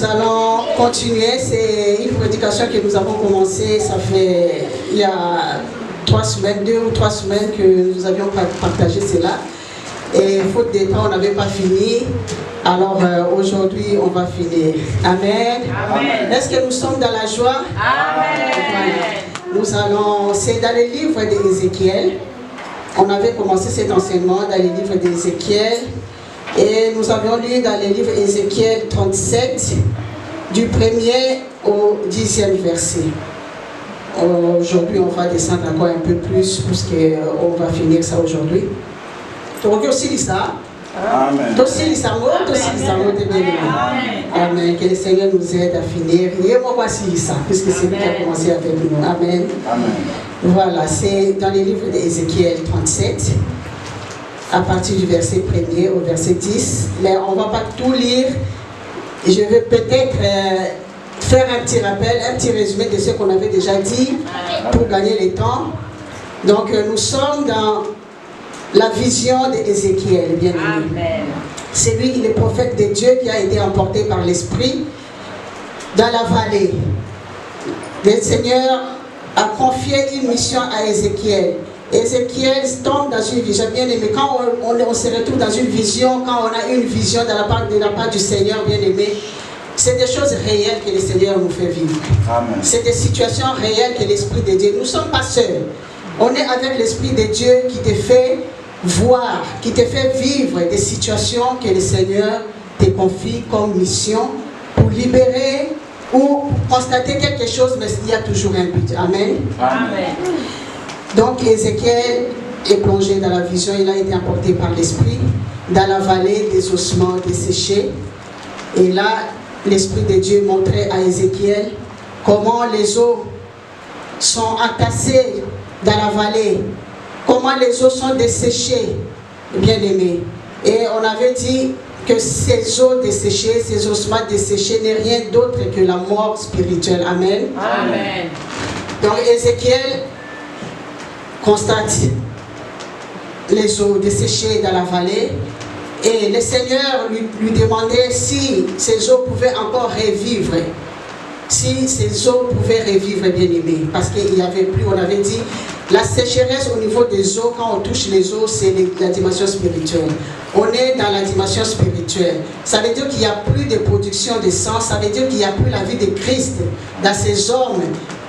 allons continuer. C'est une prédication que nous avons commencée. Ça fait il y a 3 semaines, 2 ou 3 semaines que nous avions partagé cela. Et faute de temps, on n'avait pas fini. Alors aujourd'hui, on va finir. Amen. Amen. Est-ce que nous sommes dans la joie? Amen. Voilà. Nous allons, c'est dans le livre d'Ézéchiel. On avait commencé cet enseignement dans le livre d'Ézéchiel. Et nous avions lu dans le livre Ézéchiel 37, du 1er au 10e verset. Aujourd'hui, on va descendre encore un peu plus, puisqu'on va finir ça aujourd'hui. Donc, aussi ça. Amen. Amen. Que le Seigneur nous aide à finir. Et moi, voici ça, puisque c'est lui qui a commencé avec nous. Amen. Amen. Voilà, c'est dans le livre d'Ézéchiel 37. À partir du verset 1er au verset 10. Mais on ne va pas tout lire. Je vais peut-être faire un petit rappel, un petit résumé de ce qu'on avait déjà dit pour gagner le temps. Donc nous sommes dans la vision d'Ézéchiel, bien aimé. C'est lui, le prophète de Dieu, qui a été emporté par l'Esprit dans la vallée. Le Seigneur a confié une mission à Ézéchiel. Ézéchiel tombe dans une vision, bien aimé. Quand on se retrouve dans une vision, quand on a une vision de la part du Seigneur, bien aimé, c'est des choses réelles que le Seigneur nous fait vivre. C'est des situations réelles que l'Esprit de Dieu. Nous ne sommes pas seuls. On est avec l'Esprit de Dieu qui te fait voir, qui te fait vivre des situations que le Seigneur te confie comme mission pour libérer ou constater quelque chose, mais il y a toujours un but. Amen. Amen. Donc Ézéchiel est plongé dans la vision, il a été emporté par l'Esprit dans la vallée des ossements desséchés. Et là, l'Esprit de Dieu montrait à Ézéchiel comment les eaux sont entassées dans la vallée, comment les eaux sont desséchées, bien aimés. Et on avait dit que ces eaux desséchées, ces ossements desséchés n'est rien d'autre que la mort spirituelle. Amen. Amen. Donc Ézéchiel constate les eaux desséchées dans la vallée et le Seigneur lui demandait si ces eaux pouvaient encore revivre, si ces eaux pouvaient revivre, bien aimé, parce qu'il n'y avait plus, on avait dit, la sécheresse au niveau des eaux, quand on touche les eaux, c'est la dimension spirituelle. On est dans la dimension spirituelle. Ça veut dire qu'il n'y a plus de production de sang, ça veut dire qu'il n'y a plus la vie de Christ dans ces hommes,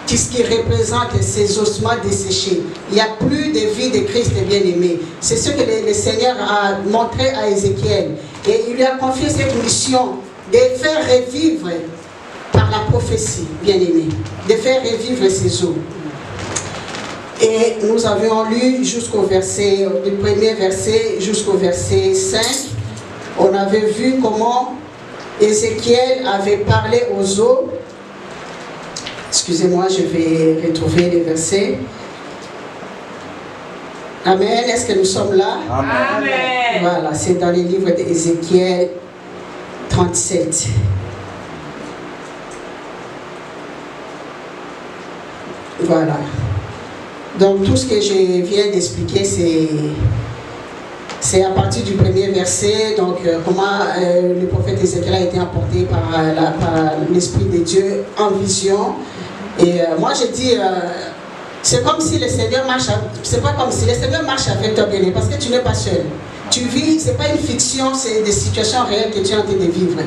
ce qui représente ces ossements desséchés. Il n'y a plus de vie de Christ bien-aimé. C'est ce que le Seigneur a montré à Ézéchiel. Et il lui a confié cette mission de faire revivre par la prophétie, bien-aimé, de faire revivre ces eaux. Et nous avions lu jusqu'au verset, du premier verset jusqu'au verset 5, on avait vu comment Ézéchiel avait parlé aux eaux. Excusez-moi, je vais retrouver les versets. Amen. Est-ce que nous sommes là? Amen. Voilà, c'est dans les livres d'Ézéchiel 37. Voilà. Donc tout ce que je viens d'expliquer, c'est à partir du premier verset, donc comment le prophète Ézéchiel a été emporté par l'Esprit de Dieu en vision. Et moi je dis, c'est comme si le Seigneur marche, c'est pas comme si le Seigneur marche avec toi, bien, parce que tu n'es pas seul. Tu vis, c'est pas une fiction, c'est des situations réelles que tu es en train de vivre.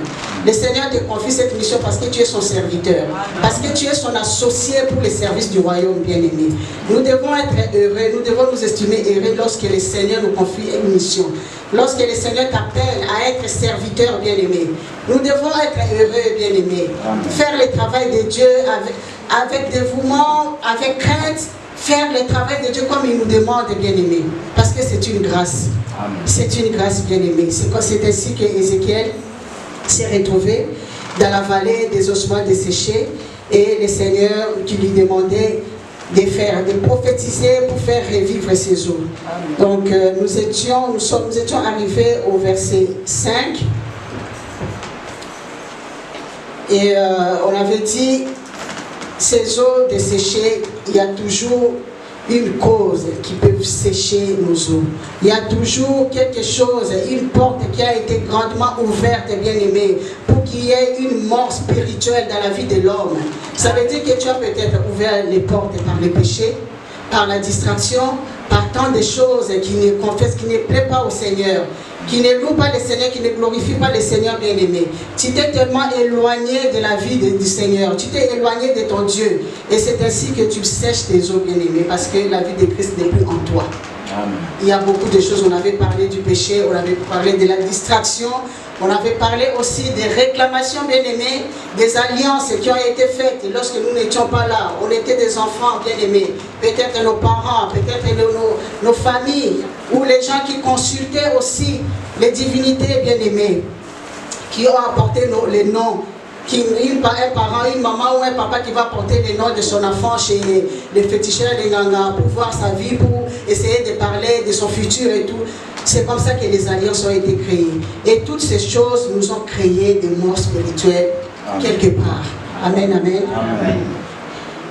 Le Seigneur te confie cette mission parce que tu es son serviteur, parce que tu es son associé pour le service du royaume, bien-aimé. Nous devons être heureux, nous devons nous estimer heureux lorsque le Seigneur nous confie une mission. Lorsque le Seigneur t'appelle à être serviteur, bien-aimé. Nous devons être heureux, bien-aimé. Faire le travail de Dieu avec dévouement, avec crainte. Faire le travail de Dieu comme il nous demande, bien-aimé. Parce que c'est une grâce. C'est une grâce, bien-aimée. C'est ainsi que Ézéchiel s'est retrouvé dans la vallée des ossements desséchés. Et le Seigneur qui lui demandait de prophétiser pour faire revivre ces eaux. Donc nous étions arrivés au verset 5. Et on avait dit, ces eaux desséchées, il y a toujours une cause qui peut sécher nos eaux. Il y a toujours quelque chose, une porte qui a été grandement ouverte, bien aimé, pour qu'il y ait une mort spirituelle dans la vie de l'homme. Ça veut dire que tu as peut-être ouvert les portes par le péché, par la distraction, par tant de choses qui ne confessent, qui ne plaisent pas au Seigneur, qui ne louent pas le Seigneur, qui ne glorifient pas le Seigneur bien-aimé. Tu t'es tellement éloigné de la vie du Seigneur, tu t'es éloigné de ton Dieu. Et c'est ainsi que tu sèches tes eaux bien-aimé, parce que la vie de Christ n'est plus en toi. Amen. Il y a beaucoup de choses, on avait parlé du péché, on avait parlé de la distraction, on avait parlé aussi des réclamations bien-aimées, des alliances qui ont été faites lorsque nous n'étions pas là. On était des enfants bien-aimés, peut-être nos parents, peut-être nos familles, ou les gens qui consultaient aussi les divinités bien-aimées, qui ont apporté les noms. Un parent, une maman ou un papa qui va porter les noms de son enfant chez les féticheurs des Nganga pour voir sa vie, pour essayer de parler de son futur et tout. C'est comme ça que les alliances ont été créées. Et toutes ces choses nous ont créé des morts spirituelles quelque part. Amen, amen. Amen.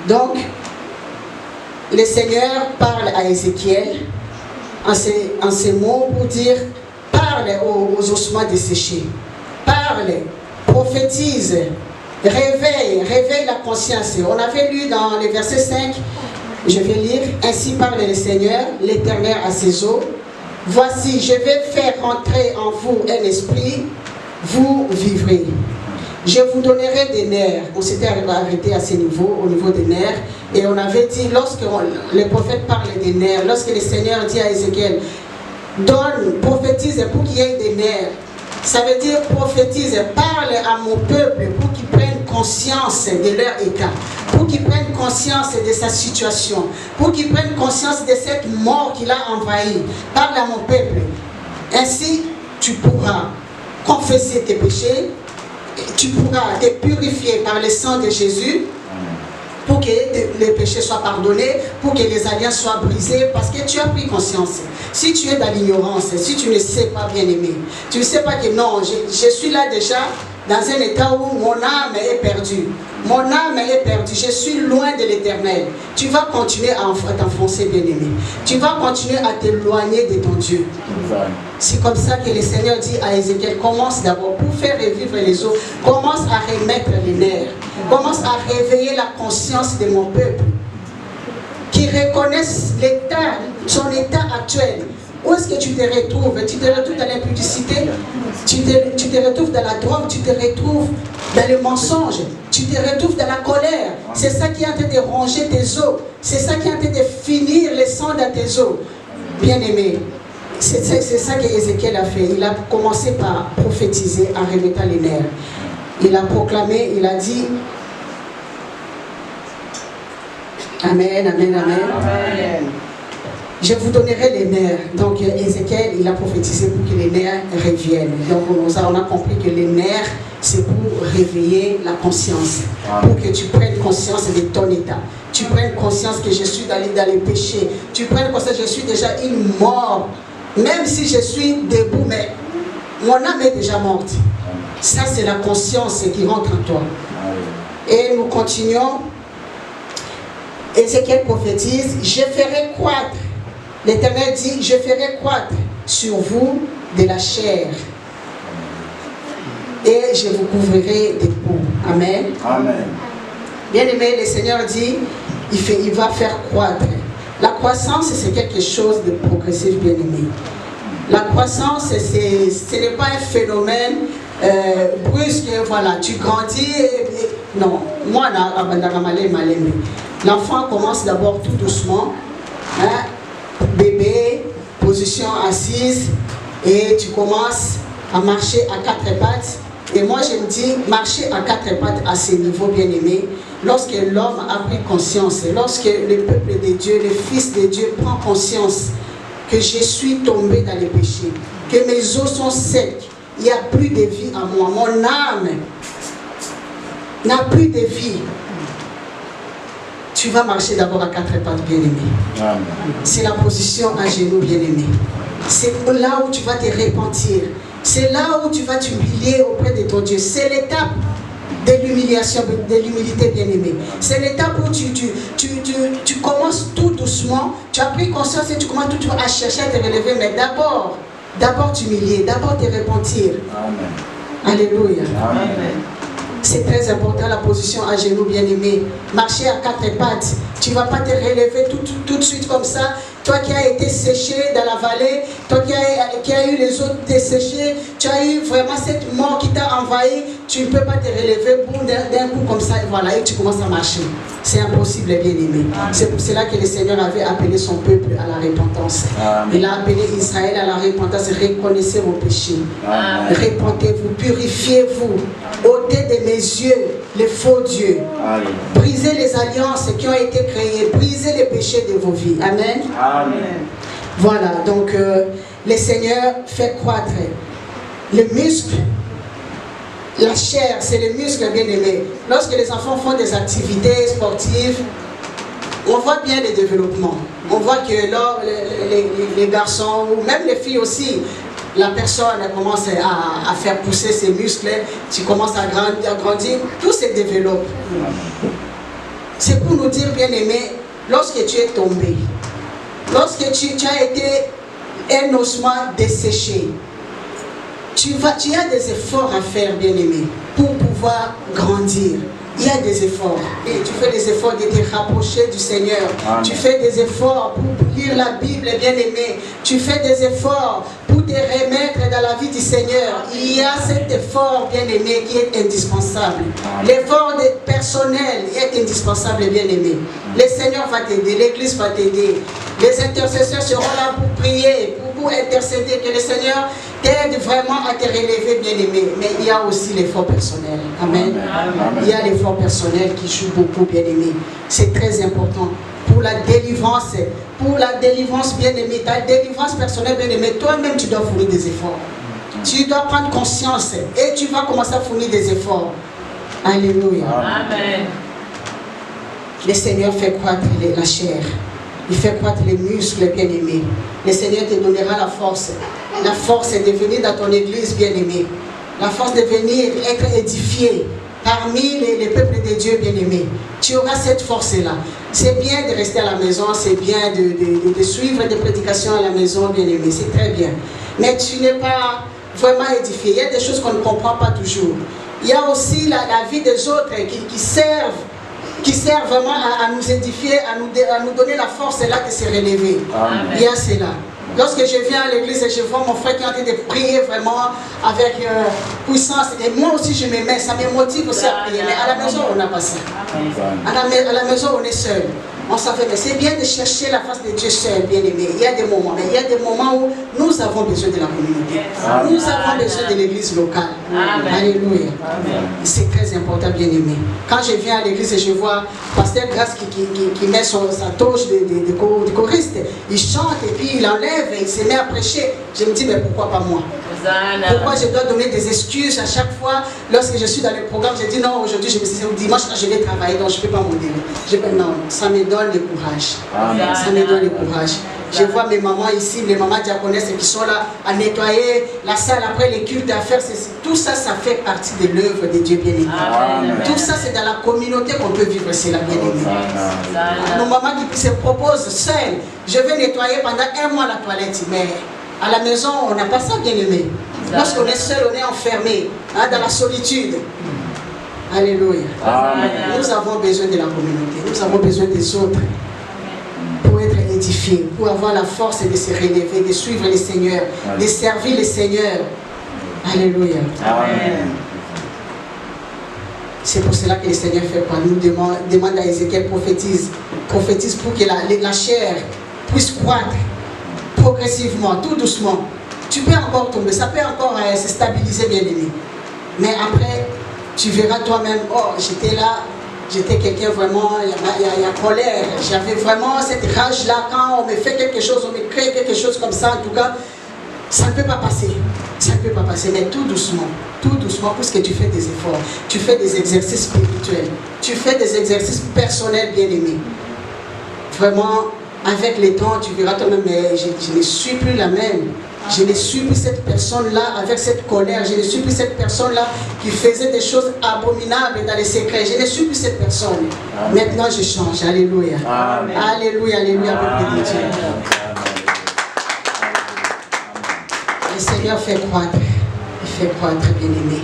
Donc, le Seigneur parle à Ézéchiel en ces mots pour dire, parle aux ossements desséchés. Parle. Prophétise, réveille la conscience. On avait lu dans le verset 5, je vais lire, ainsi parle le Seigneur, l'Éternel à ses eaux. Voici, je vais faire entrer en vous un esprit, vous vivrez. Je vous donnerai des nerfs. On s'était arrêté à ce niveau, au niveau des nerfs. Et on avait dit, lorsque le prophète parle des nerfs, lorsque le Seigneur dit à Ézéchiel, donne, prophétise pour qu'il y ait des nerfs. Ça veut dire prophétise, parle à mon peuple pour qu'ils prennent conscience de leur état, pour qu'ils prennent conscience de sa situation, pour qu'ils prennent conscience de cette mort qu'il a envahie. Parle à mon peuple. Ainsi, tu pourras confesser tes péchés, tu pourras te purifier par le sang de Jésus, pour que les péchés soient pardonnés, pour que les alliances soient brisées, parce que tu as pris conscience. Si tu es dans l'ignorance, si tu ne sais pas bien aimer, tu ne sais pas que non, je suis là déjà dans un état où mon âme est perdue. Mon âme est perdue, je suis loin de l'Éternel. Tu vas continuer à t'enfoncer bien aimé. Tu vas continuer à t'éloigner de ton Dieu. C'est comme ça que le Seigneur dit à Ézéchiel, commence d'abord, pour faire revivre les eaux, commence à remettre les nerfs, commence à réveiller la conscience de mon peuple, qui reconnaissent son état actuel. Où est-ce que tu te retrouves? Tu te retrouves dans l'impudicité, tu te retrouves dans la drogue, tu te retrouves dans le mensonge, tu te retrouves dans la colère. C'est ça qui est en train de ronger tes os, c'est ça qui est en train de finir le sang dans tes os. Bien-aimé, c'est ça que Ézéchiel a fait. Il a commencé par prophétiser en remettant les nerfs. Il a proclamé, il a dit Amen, amen, amen. Amen. Je vous donnerai les nerfs. Donc Ézéchiel, il a prophétisé pour que les nerfs reviennent. Donc on a compris que les nerfs, c'est pour réveiller la conscience. Pour que tu prennes conscience de ton état. Tu prennes conscience que je suis dans les péchés. Tu prennes conscience que je suis déjà une mort. Même si je suis debout, mais mon âme est déjà morte. Ça, c'est la conscience qui rentre en toi. Et nous continuons. Ézéchiel prophétise, je ferai croître. L'Éternel dit, je ferai croître sur vous de la chair. Et je vous couvrirai de peau. Amen. Amen. Bien aimé, le Seigneur dit, il va faire croître. La croissance, c'est quelque chose de progressif, bien aimé. La croissance, ce n'est pas un phénomène brusque, voilà, tu grandis. Non, moi, l'enfant commence d'abord tout doucement, hein, bébé, position assise, et tu commences à marcher à quatre pattes. Et moi, je me dis, marcher à quatre pattes à ce niveau, bien aimé, lorsque l'homme a pris conscience, lorsque le peuple de Dieu, le Fils de Dieu prend conscience que je suis tombé dans les péchés, que mes os sont secs, il n'y a plus de vie en moi, mon âme n'a plus de vie. Tu vas marcher d'abord à quatre pattes, bien-aimé. C'est la position à genoux, bien-aimé. C'est là où tu vas te repentir. C'est là où tu vas t'humilier auprès de ton Dieu. C'est l'étape de l'humiliation, de l'humilité, bien-aimé. C'est l'étape où tu commences tout doucement, tu as pris conscience et tu commences tout à chercher à te relever, mais d'abord t'humilier, d'abord te repentir. Amen. Alléluia. Amen. C'est très important la position à genoux, bien-aimé. Marcher à quatre pattes. Tu ne vas pas te relever tout de suite comme ça. Toi qui as été séché dans la vallée, toi qui as eu les autres desséchés, tu as eu vraiment cette mort qui t'a envahi, tu ne peux pas te relever d'un coup comme ça, et voilà, et tu commences à marcher. C'est impossible, bien-aimé. C'est pour cela que le Seigneur avait appelé son peuple à la repentance. Amen. Il a appelé Israël à la repentance. Reconnaissez vos péchés. Repentez-vous, purifiez-vous. Ôtez de mes yeux les faux dieux. Amen. Brisez les alliances qui ont été créées. Brisez les péchés de vos vies. Amen. Amen. Voilà, donc le Seigneur fait croître les muscles. La chair, c'est les muscles, bien aimés. Lorsque les enfants font des activités sportives, on voit bien les développements. On voit que les garçons, ou même les filles aussi, la personne commence à faire pousser ses muscles, tu commences à grandir, tout se développe. C'est pour nous dire, bien aimé, lorsque tu es tombé, lorsque tu as été un ossement desséché, tu as des efforts à faire, bien aimé, pour pouvoir grandir. Il y a des efforts. Et tu fais des efforts de te rapprocher du Seigneur. Amen. Tu fais des efforts pour lire la Bible, bien aimé. Tu fais des efforts pour te remettre dans la vie du Seigneur. Il y a cet effort, bien aimé, qui est indispensable. L'effort personnel est indispensable, bien aimé. Le Seigneur va t'aider, l'Église va t'aider. Les intercesseurs seront là pour prier, pour intercéder, que le Seigneur t'aide vraiment à te relever, bien aimé. Mais il y a aussi l'effort personnel. Amen. Amen. Il y a l'effort personnel qui joue beaucoup, bien aimé. C'est très important pour la délivrance. Pour la délivrance, bien aimé, ta délivrance personnelle, bien aimé, toi-même tu dois fournir des efforts. Tu dois prendre conscience et tu vas commencer à fournir des efforts. Alléluia. Amen. Le Seigneur fait croître la chair. Il fait croître les muscles, bien aimé. Le Seigneur te donnera la force. La force est de venir dans ton église, bien aimé. La force de venir être édifié parmi les peuples de Dieu, bien aimé. Tu auras cette force-là. C'est bien de rester à la maison, c'est bien de suivre des prédications à la maison, bien aimé. C'est très bien. Mais tu n'es pas vraiment édifié. Il y a des choses qu'on ne comprend pas toujours. Il y a aussi la vie des autres qui servent vraiment à nous édifier, à nous donner la force là de se relever. Amen. Il y a cela. Lorsque je viens à l'église et je vois mon frère qui est en train de prier vraiment avec puissance, et moi aussi je me mets, ça me motive aussi à prier. Mais à la maison on n'a pas ça. À la maison on est seul. On savait, mais c'est bien de chercher la face de Dieu seul, bien aimé. Il y a des moments, mais il y a des moments où nous avons besoin de la communauté. Amen. Nous avons besoin de l'église locale. Amen. Alléluia. C'est très important, bien aimé. Quand je viens à l'église et je vois Pasteur Grace qui met sa toge de choriste, il chante et puis il enlève et il se met à prêcher. Je me dis, mais pourquoi pas moi? Pourquoi je dois donner des excuses à chaque fois lorsque je suis dans le programme? Je dis non, aujourd'hui je me suis dit dimanche je vais travailler, donc je ne peux pas m'en non, ça me donne le courage. Amen. Ça me donne le courage. Je vois mes mamans ici, les mamans diaconesses qui sont là à nettoyer la salle après les cultes, à faire ceci. Tout ça, ça fait partie de l'œuvre de Dieu bien-aimé. Tout ça, c'est dans la communauté qu'on peut vivre cela, bien-aimé. Nos mamans qui se proposent seules, je vais nettoyer pendant 1 mois la toilette, mais à la maison, on n'a pas ça, bien-aimé. Lorsqu'on est seul, on est enfermé, hein, dans la solitude. Alléluia. Amen. Nous avons besoin de la communauté, nous avons besoin des autres pour être édifiés, pour avoir la force de se relever, de suivre le Seigneur, de servir le Seigneur. Alléluia. Amen. C'est pour cela que le Seigneur fait quoi? Nous demande à Ézéchiel, prophétise pour que la chair puisse croître progressivement, tout doucement. Tu peux encore tomber, ça peut encore se stabiliser, bien aimé. Mais après, tu verras toi-même, oh, j'étais là, j'étais quelqu'un vraiment, il y a colère. J'avais vraiment cette rage-là, quand on me fait quelque chose, on me crée quelque chose comme ça, en tout cas, ça ne peut pas passer. Ça ne peut pas passer, mais tout doucement, puisque tu fais des efforts, tu fais des exercices spirituels, tu fais des exercices personnels, bien aimés. Vraiment, avec le temps, tu verras toi-même, mais je ne suis plus la même. Je ne suis plus cette personne-là avec cette colère. Je ne suis plus cette personne-là qui faisait des choses abominables dans les secrets. Je ne suis plus cette personne. Amen. Maintenant, je change. Alléluia. Amen. Alléluia, alléluia, peuple de Dieu. Le Seigneur fait croître. Il fait croître, bien-aimé.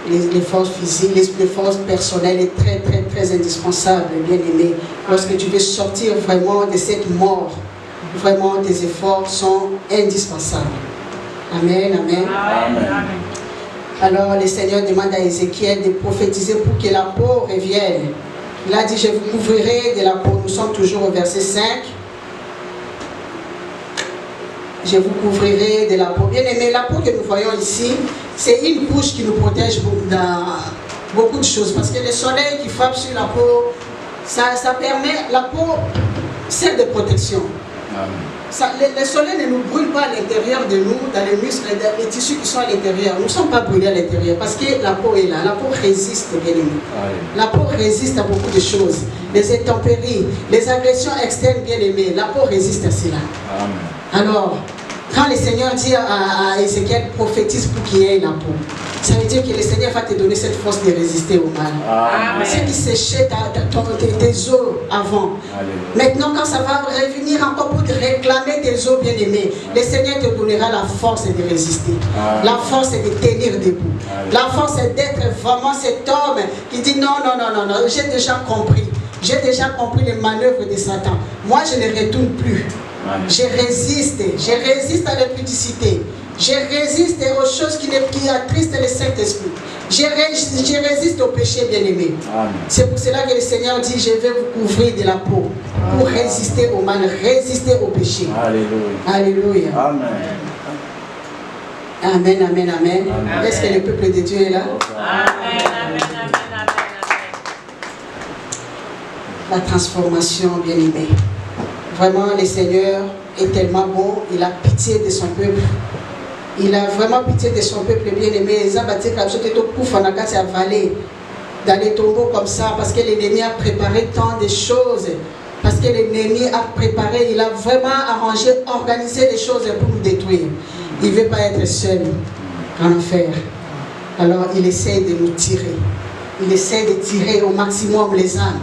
Les forces physiques, les forces personnelles est très, très, très indispensable, bien-aimé. Lorsque tu veux sortir vraiment de cette mort, vraiment tes efforts sont indispensables. Amen, amen. Amen. Alors le Seigneur demande à Ézéchiel de prophétiser pour que la peau revienne. Il a dit, je vous couvrirai de la peau. Nous sommes toujours au verset 5. Je vous couvrirai de la peau. Bien aimé, la peau que nous voyons ici, c'est une couche qui nous protège dans beaucoup de choses. Parce que le soleil qui frappe sur la peau, ça permet, la peau sert de protection. Le soleil ne nous brûle pas à l'intérieur de nous, dans les muscles, les tissus qui sont à l'intérieur. Nous ne sommes pas brûlés à l'intérieur parce que la peau est là. La peau résiste, bien aimé. La peau résiste à beaucoup de choses. Les intempéries, les agressions externes, bien aimées. La peau résiste à cela. Alors, quand le Seigneur dit à Ézéchiel, prophétise pour qu'il y ait la peau, ça veut dire que le Seigneur va te donner cette force de résister au mal. Ce qui séchait tes os avant. Maintenant, quand ça va revenir encore pour te réclamer tes os bien-aimés, le Seigneur te donnera la force de résister. La force de tenir debout. La force d'être vraiment cet homme qui dit non, non, non, non, non, j'ai déjà compris. J'ai déjà compris les manœuvres de Satan. Moi, je ne retourne plus. Je résiste à l'impudicité. Je résiste aux choses qui attristent le Saint-Esprit. Je résiste au péché, bien-aimé. C'est pour cela que le Seigneur dit, je vais vous couvrir de la peau pour résister au mal, résister au péché. Alléluia. Alléluia. Amen. Amen, amen, amen. Est-ce que le peuple de Dieu est là? Amen, amen, amen, amen. La transformation, bien-aimé. Vraiment, le Seigneur est tellement bon, il a pitié de son peuple. Il a vraiment pitié de son peuple bien-aimé. Ils ont bâti comme ça, dans les tombeaux comme ça, parce que l'ennemi a préparé tant de choses. Parce que l'ennemi a préparé, il a vraiment arrangé, organisé les choses pour nous détruire. Il ne veut pas être seul en enfer. Alors, il essaie de nous tirer. Il essaie de tirer au maximum les âmes.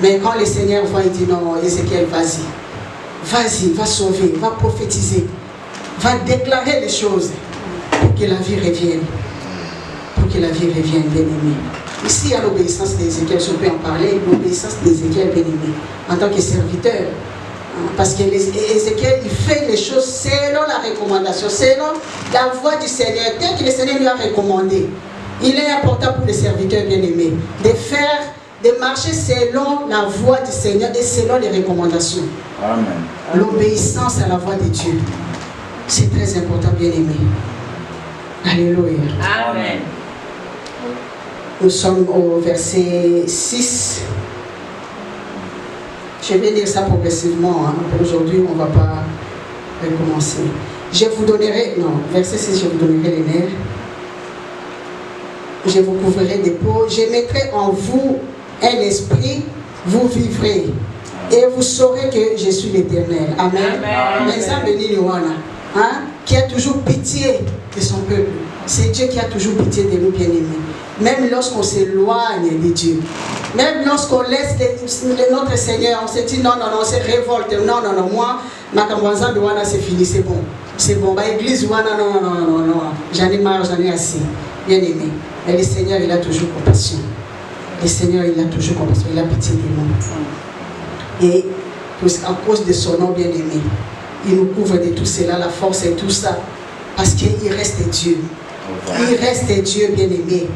Mais quand le Seigneur voit, il dit non, Ézéchiel, vas-y. Vas-y, va sauver, va prophétiser. Va déclarer les choses pour que la vie revienne. Pour que la vie revienne, bien-aimé. Ici, il y a l'obéissance d'Ézéchiel, je peux en parler, l'obéissance d'Ézéchiel, bien-aimé, en tant que serviteur. Parce que Ézéchiel, il fait les choses selon la recommandation, selon la voie du Seigneur, tel que le Seigneur lui a recommandé. Il est important pour les serviteurs bien-aimés de marcher selon la voie du Seigneur et selon les recommandations. Amen. L'obéissance à la voie de Dieu. C'est très important, bien-aimé. Alléluia. Amen. Nous sommes au verset 6. Je vais lire ça progressivement. Aujourd'hui, on ne va pas recommencer. Je vous donnerai, non, verset 6, je vous donnerai les nerfs. Je vous couvrirai des peaux. Je mettrai en vous un esprit, vous vivrez. Et vous saurez que je suis l'Éternel. Amen. Qui a toujours pitié de son peuple. C'est Dieu qui a toujours pitié de nous, bien-aimés. Même lorsqu'on s'éloigne de Dieu. Même lorsqu'on laisse notre Seigneur, on se dit non, non, non, on se révolte. Non, non, non, moi, ma campagne de Wana, c'est fini, c'est bon. C'est bon. Bah, église Wana, non, non, non, non. J'en ai marre, j'en ai assez. Bien-aimé. Mais le Seigneur, il a toujours compassion. Le Seigneur, il a toujours compassion. Il a pitié de nous. Et à cause de son nom bien-aimé, il nous couvre de tout cela, la force et tout ça. Parce qu'il reste Dieu. Il reste Dieu bien-aimé.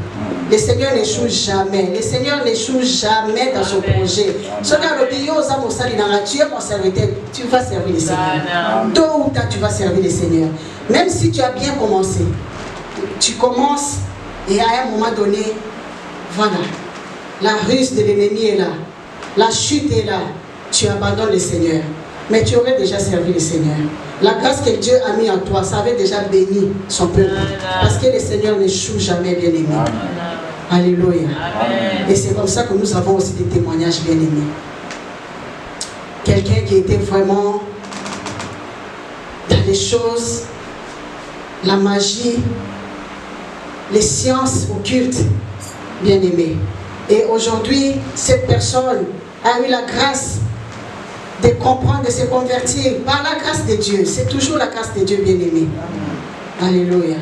Le Seigneur n'échoue jamais. Le Seigneur n'échoue jamais dans son projet. Tu es mon serviteur, tu vas servir le Seigneur. Tôt ou tard, tu vas servir le Seigneur. Même si tu as bien commencé, tu commences et à un moment donné, voilà, la ruse de l'ennemi est là. La chute est là. Tu abandonnes le Seigneur. Mais tu aurais déjà servi le Seigneur. La grâce que Dieu a mis en toi, ça avait déjà béni son peuple. Parce que le Seigneur n'échoue jamais, bien-aimé. Alléluia. Amen. Et c'est comme ça que nous avons aussi des témoignages bien-aimés. Quelqu'un qui était vraiment dans des choses, la magie, les sciences occultes, bien-aimés. Et aujourd'hui, cette personne a eu la grâce de comprendre, de se convertir par la grâce de Dieu. C'est toujours la grâce de Dieu, bien-aimé. Alléluia.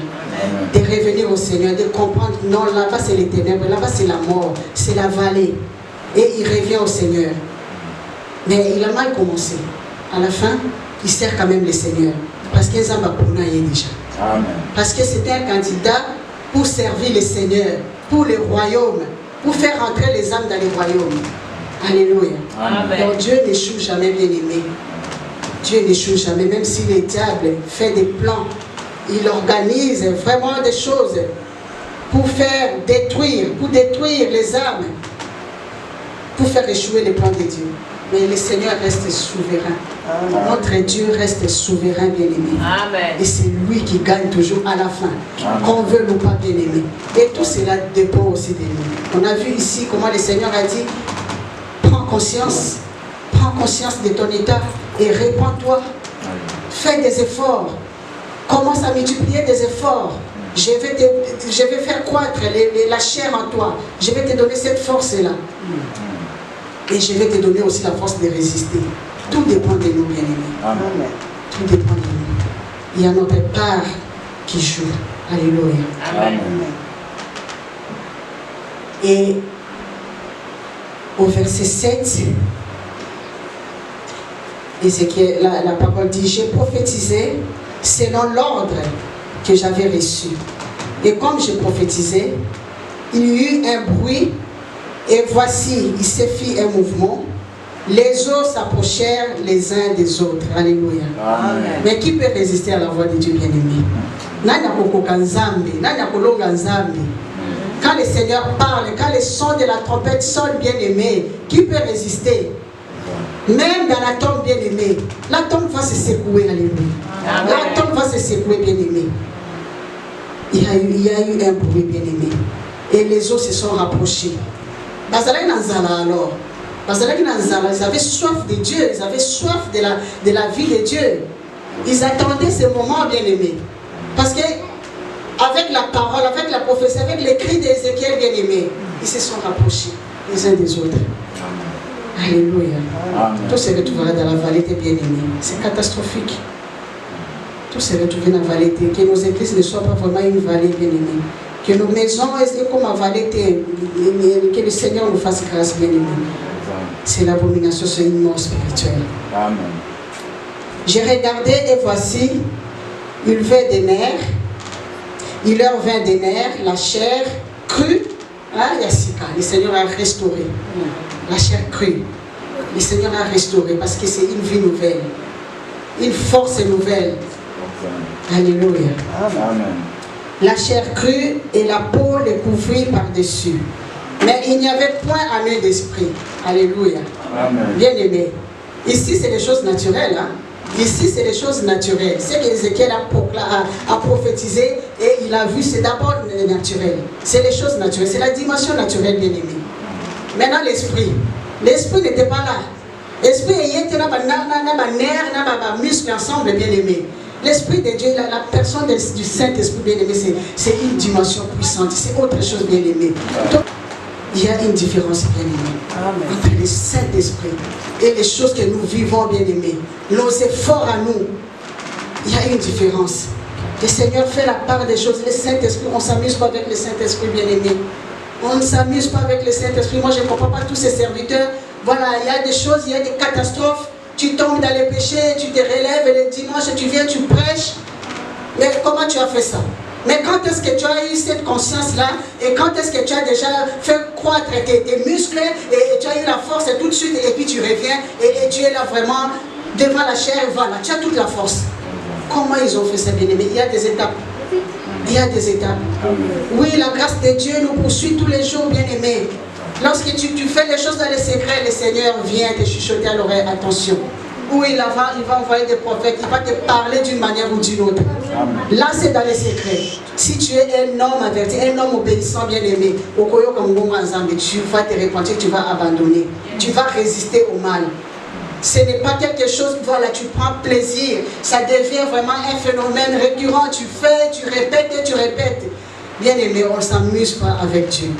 De revenir au Seigneur, de comprendre, non, là-bas c'est les ténèbres, là-bas c'est la mort, c'est la vallée. Et il revient au Seigneur. Mais il a mal commencé. À la fin, il sert quand même le Seigneur. Parce qu'il a déjà. Amen. Parce que c'était un candidat pour servir le Seigneur, pour le royaume, pour faire entrer les âmes dans le royaume. Alléluia. Amen. Donc Dieu n'échoue jamais, bien-aimé. Dieu n'échoue jamais, même si le diable fait des plans. Il organise vraiment des choses pour faire détruire, les âmes, pour faire échouer les plans de Dieu. Mais le Seigneur reste souverain. Amen. Notre Dieu reste souverain, bien-aimé. Et c'est lui qui gagne toujours à la fin. Qu'on veut ou pas, bien-aimé. Et tout cela dépend aussi de nous. On a vu ici comment le Seigneur a dit, prends conscience de ton état et répands-toi. Fais des efforts. Commence à multiplier des efforts. Je vais faire croître la chair en toi. Je vais te donner cette force-là. Et je vais te donner aussi la force de résister. Tout dépend de nous, bien-aimés. Tout dépend de nous. Il y a notre part qui joue. Alléluia. Amen. Et au verset 7, Ézéchiel, la parole dit, j'ai prophétisé selon l'ordre que j'avais reçu. Et comme je prophétisais, il y eut un bruit, et voici, il se fit un mouvement. Les eaux s'approchèrent les uns des autres. Alléluia. Amen. Mais qui peut résister à la voix de Dieu, bien-aimé? Quand le Seigneur parle, quand le son de la trompette sonne, bien-aimé, qui peut résister? Même dans la tombe, bien-aimé, la tombe va se secouer. Alléluia. La tombe va se secouer, bien-aimé. Il y a eu un bruit, bien-aimé. Et les eaux se sont rapprochées. Alors, ils avaient soif de Dieu, ils avaient soif de la vie de Dieu. Ils attendaient ce moment, bien-aimé. Parce que avec la parole, avec la prophétie, avec les cris d'Ézéchiel, bien-aimé, ils se sont rapprochés les uns des autres. Alléluia. Amen. Tout se retrouvera dans la vallée des bien-aimés. C'est catastrophique. Tout se retrouve dans la vallée. Que nos églises ne soient pas vraiment une vallée, bien-aimée. Que nos maisons soient comme la vallée. Que le Seigneur nous fasse grâce, bien-aimés. C'est l'abomination, c'est une mort spirituelle. Amen. J'ai regardé et voici, il vint des nerfs. Il leur vint des nerfs, la chair crue. Ah, Yassika, le Seigneur a restauré. La chair crue. Le Seigneur a restauré parce que c'est une vie nouvelle. Une force nouvelle. Alléluia. Amen. La chair crue et la peau les couvrit par-dessus. Mais il n'y avait point à œil d'esprit. Alléluia. Bien aimé. Ici, c'est des choses naturelles. Hein? Ici, c'est des choses naturelles. Ce qu'Ézéchiel a prophétisé et il a vu, c'est d'abord naturel. C'est les choses naturelles. C'est la dimension naturelle, bien aimé. Maintenant, l'esprit. L'esprit n'était pas là. L'esprit était là, nerfs, muscles ensemble, bien aimé. L'Esprit de Dieu, la personne du Saint-Esprit, bien aimé, c'est une dimension puissante. C'est autre chose, bien aimé. Donc, il y a une différence, bien aimé, entre le Saint-Esprit et les choses que nous vivons, bien aimé. Nos efforts à nous, il y a une différence. Le Seigneur fait la part des choses. Le Saint-Esprit, on ne s'amuse pas avec le Saint-Esprit, bien aimé. On ne s'amuse pas avec le Saint-Esprit. Moi, je ne comprends pas tous ces serviteurs. Voilà, il y a des choses, il y a des catastrophes. Tu tombes dans les péchés, tu te relèves et le dimanche, tu viens, tu prêches. Mais comment tu as fait ça? Mais quand est-ce que tu as eu cette conscience-là? Et quand est-ce que tu as déjà fait croître tes muscles et tu as eu la force et tout de suite, et puis tu reviens et tu es là vraiment devant la chair, voilà, tu as toute la force. Comment ils ont fait ça, bien-aimé? Il y a des étapes. Il y a des étapes. Oui, la grâce de Dieu nous poursuit tous les jours, bien-aimé. Lorsque tu fais les choses dans les secrets, le Seigneur vient te chuchoter à l'oreille, attention. Oui, il va envoyer des prophètes, il va te parler d'une manière ou d'une autre. Là, c'est dans les secrets. Si tu es un homme averti, un homme obéissant, bien-aimé, tu vas te repentir, tu vas abandonner. Tu vas résister au mal. Ce n'est pas quelque chose, voilà, tu prends plaisir. Ça devient vraiment un phénomène récurrent. Tu fais, tu répètes et tu répètes. Bien aimé, on ne s'amuse pas avec Dieu.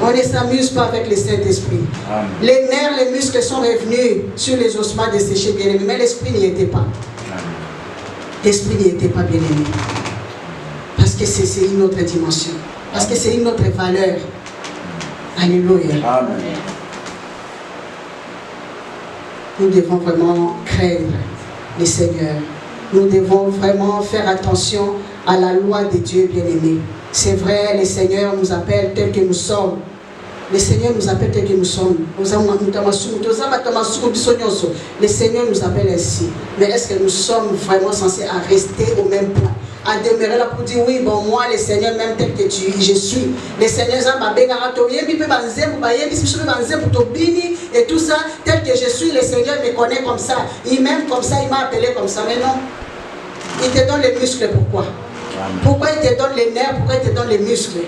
On ne s'amuse pas avec le Saint-Esprit. Les nerfs, les muscles sont revenus sur les ossements desséchés, bien aimé, mais l'esprit n'y était pas. L'esprit n'y était pas, bien aimé. Parce que c'est une autre dimension. Parce que c'est une autre valeur. Alléluia. Amen. Nous devons vraiment craindre le Seigneur. Nous devons vraiment faire attention à la loi de Dieu, bien-aimé. C'est vrai, le Seigneur nous appelle tels que nous sommes. Le Seigneur nous appelle tels que nous sommes. Le Seigneur nous appelle ainsi. Mais est-ce que nous sommes vraiment censés à rester au même point? À demeurer là pour dire oui, bon, moi, le Seigneur, même tel que je suis. Le Seigneur, et tout ça, tel que je suis, le Seigneur me connaît comme ça. Il m'aime comme ça, il m'a appelé comme ça. Mais non. Il te donne les muscles, pourquoi? Pourquoi il te donne les nerfs? Pourquoi il te donne les muscles?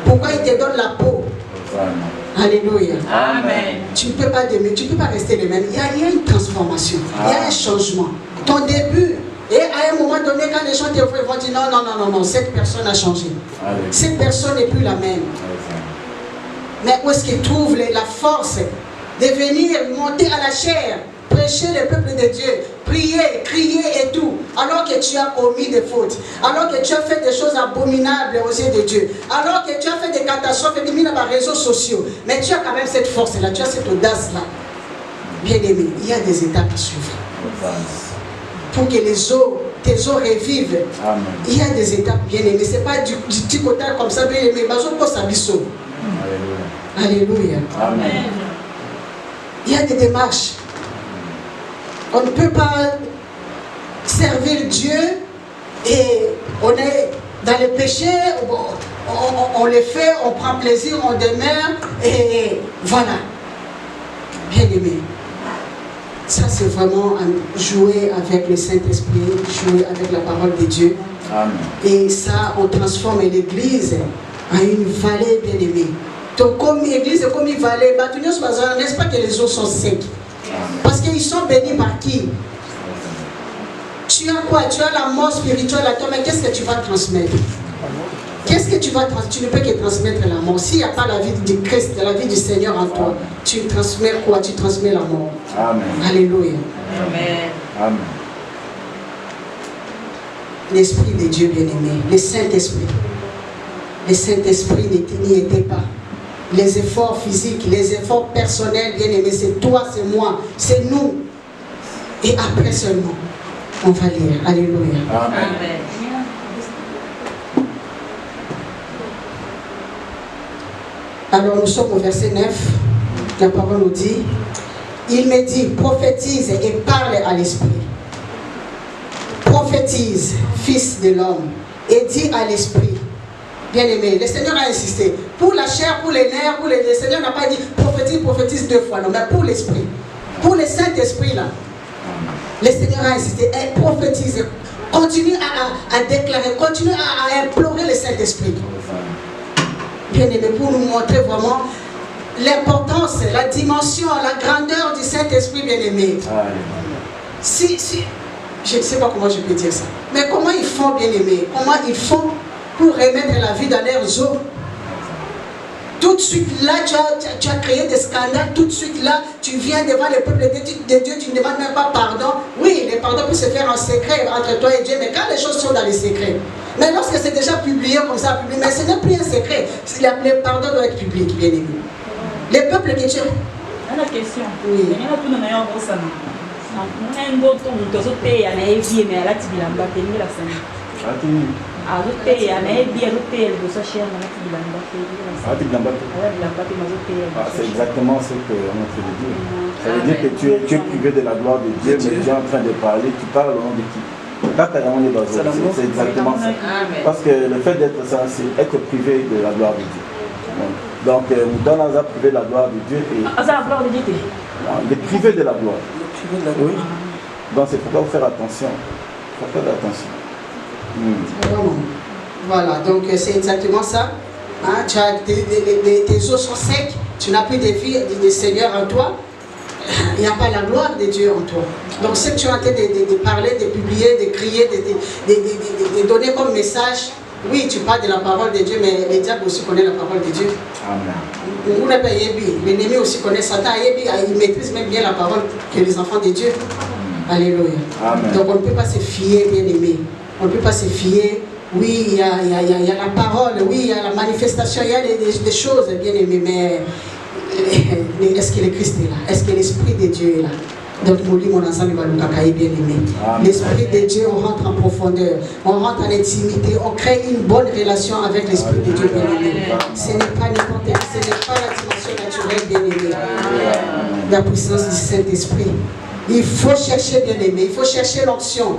Pourquoi il te donne la peau? Alléluia. Amen. Tu ne peux pas demeurer, tu ne peux pas rester le même. Il y a une transformation, il y a un changement. Ton début, et à un moment donné, quand les gens te voient, ils vont dire non, non, non, non, non, cette personne a changé. Cette personne n'est plus la même. Mais où est-ce qu'il trouve la force de venir monter à la chair, prêcher le peuple de Dieu, prier, crier et tout, alors que tu as commis des fautes, alors que tu as fait des choses abominables aux yeux de Dieu, alors que tu as fait des catastrophes et mis dans les réseaux sociaux, mais tu as quand même cette force-là, tu as cette audace-là. Bien aimé, il y a des étapes à suivre. Pour que tes os revivent. Amen. Il y a des étapes, bien aimé. Ce n'est pas du ticotage comme ça, bien aimé. Alléluia. Amen. Il y a des démarches. On ne peut pas servir Dieu et on est dans le péché, on le fait, on prend plaisir, on demeure et voilà. Bien aimé. Ça, c'est vraiment jouer avec le Saint-Esprit, jouer avec la parole de Dieu. Amen. Et ça, on transforme l'Église en une vallée bien-aimée. Donc, comme l'Église est comme une vallée, n'est-ce pas que les eaux sont secs? Parce qu'ils sont bénis par qui? Tu as quoi? Tu as la mort spirituelle à toi, mais qu'est-ce que tu vas transmettre? Qu'est-ce que tu vas transmettre? Tu ne peux que transmettre la mort. S'il n'y a pas la vie du Christ, la vie du Seigneur en toi, tu transmets quoi? Tu transmets la mort. Amen. Alléluia. Amen. Amen. L'Esprit de Dieu bien-aimé, le Saint-Esprit. Le Saint-Esprit n'y était pas. Les efforts physiques, les efforts personnels, bien-aimés, c'est toi, c'est moi, c'est nous. Et après seulement, on va lire. Alléluia. Amen. Alors nous sommes au verset 9. La parole nous dit, il me dit, prophétise et parle à l'Esprit. Prophétise, fils de l'homme, et dis à l'Esprit. Bien-aimé, le Seigneur a insisté. Pour la chair, pour les nerfs, le Seigneur n'a pas dit prophétise 2 fois, non, mais pour l'Esprit. Pour le Saint-Esprit, là, le Seigneur a insisté. Et prophétise. Continue à déclarer, continue à implorer le Saint-Esprit. Bien-aimé, pour nous montrer vraiment l'importance, la dimension, la grandeur du Saint-Esprit, bien-aimé. Je ne sais pas comment je peux dire ça. Mais comment ils font, bien-aimé? Comment ils font pour remettre la vie dans leurs eaux? Tout de suite là, tu as créé des scandales. Tout de suite là, tu viens devant le peuple de Dieu, tu ne demandes même pas pardon. Oui, le pardon peut se faire en secret entre toi et Dieu, mais quand les choses sont dans les secrets. Mais lorsque c'est déjà publié comme ça, mais ce n'est plus un secret. Le pardon doit être public, bien aimé. Le peuple que tu... Une question. Oui. C'est exactement ce qu'on est en train de dire. Ça veut dire que tu es privé de la gloire de Dieu, mais tu es en train de parler, tu parles au nom de qui? C'est exactement ça. Parce que le fait d'être ça, c'est être privé de la gloire de Dieu. Donc, nous a privé de la gloire de Dieu et il est privé de la gloire. Oui. Donc c'est pourquoi vous faire attention. Faut faire attention. Voilà, donc c'est exactement ça. Hein, tes os sont secs, tu n'as plus de vie, de Seigneur en toi. il n'y a pas la gloire de Dieu en toi. Donc ce que tu es en train de parler, de publier, de crier, de donner comme message, oui, tu parles de la parole de Dieu, mais le diable aussi connaît la parole de Dieu. Amen. L'ennemi aussi connaît Satan, il maîtrise même bien la parole que les enfants de Dieu. Alléluia. Amen. Donc on ne peut pas se fier, bien aimé. On ne peut pas se fier. Oui, il y a la parole, oui, il y a la manifestation, il y a des choses, bien aimé, mais est-ce que le Christ est là? Est-ce que l'Esprit de Dieu est là? Donc, mon ensemble va nous cacailler, bien aimé. L'Esprit de Dieu, on rentre en profondeur, on rentre en intimité, on crée une bonne relation avec l'Esprit de Dieu, bien aimé. Ce n'est pas n'importe quoi, ce n'est pas la dimension naturelle, bien aimé. La puissance du Saint-Esprit. Il faut chercher, bien aimé, il faut chercher l'onction.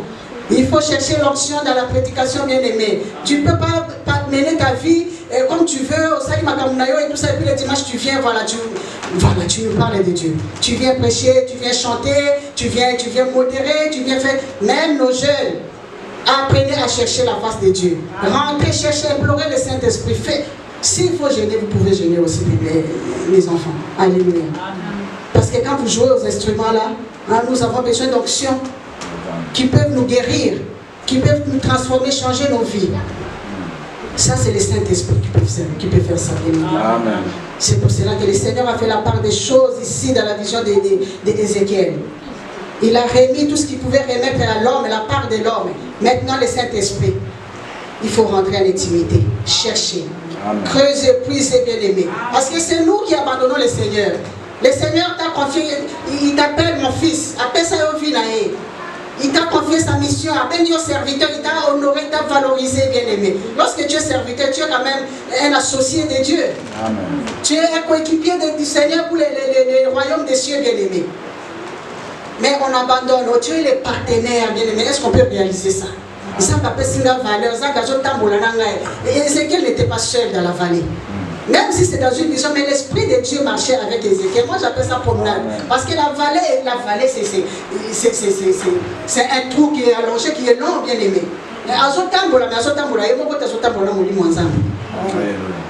Il faut chercher l'onction dans la prédication, bien aimé. Tu ne peux pas mener ta vie comme tu veux, au Salim Makamunayo et tout ça, et puis le dimanche tu viens, tu nous parles de Dieu. Tu viens prêcher, tu viens chanter, tu viens modérer, tu viens faire. Même nos jeunes, apprenez à chercher la face de Dieu. Rentrez, cherchez, implorez le Saint-Esprit. S'il faut gêner, vous pouvez gêner aussi les enfants. Alléluia. Parce que quand vous jouez aux instruments là, nous avons besoin d'onction qui peuvent nous guérir, qui peuvent nous transformer, changer nos vies. Ça, c'est le Saint-Esprit qui peut faire ça. Amen. C'est pour cela que le Seigneur a fait la part des choses ici dans la vision d'Ézéchiel. Il a remis tout ce qu'il pouvait remettre à l'homme, la part de l'homme. Maintenant, le Saint-Esprit. Il faut rentrer en intimité, chercher, creuser, puiser, bien aimé. Parce que c'est nous qui abandonnons le Seigneur. Le Seigneur t'a confié, il t'appelle mon fils, appelle ça au vinae. Il t'a confié sa mission, à peine au serviteur, il t'a honoré, il t'a valorisé, bien aimé. Lorsque tu es serviteur, tu es quand même un associé de Dieu. Amen. Tu es un coéquipier du Seigneur pour les royaumes des cieux, bien aimé. Mais on abandonne, tu es les partenaires, bien aimé. Est-ce qu'on peut réaliser ça? Ça peut être une valeur, ça et Ézéchiel n'était pas seul dans la vallée. Même si c'est dans une vision, mais l'Esprit de Dieu marchait avec Ézéchiel. Moi j'appelle ça promenade. Parce que la vallée c'est un trou qui est allongé, qui est long, bien aimé.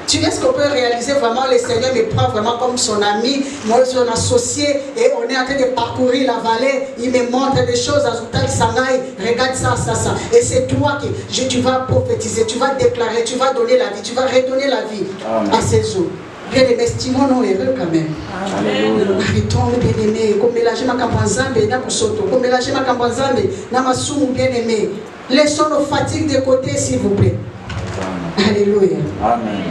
Est-ce qu'on peut réaliser vraiment le Seigneur me prend vraiment comme son ami, moi son associé, et on est en train de parcourir la vallée, il me montre des choses, regarde ça. Et c'est toi qui tu vas prophétiser, tu vas déclarer, tu vas donner la vie, tu vas redonner la vie à ces eaux. Bien aimé, estimons-nous heureux quand même. Arrêtons, bien aimé, comme mélanger ma campanzambe, comme mélanger ma campanzambe, namasou, bien aimé. Laissons nos fatigues de côté, s'il vous plaît. Alléluia. Amen.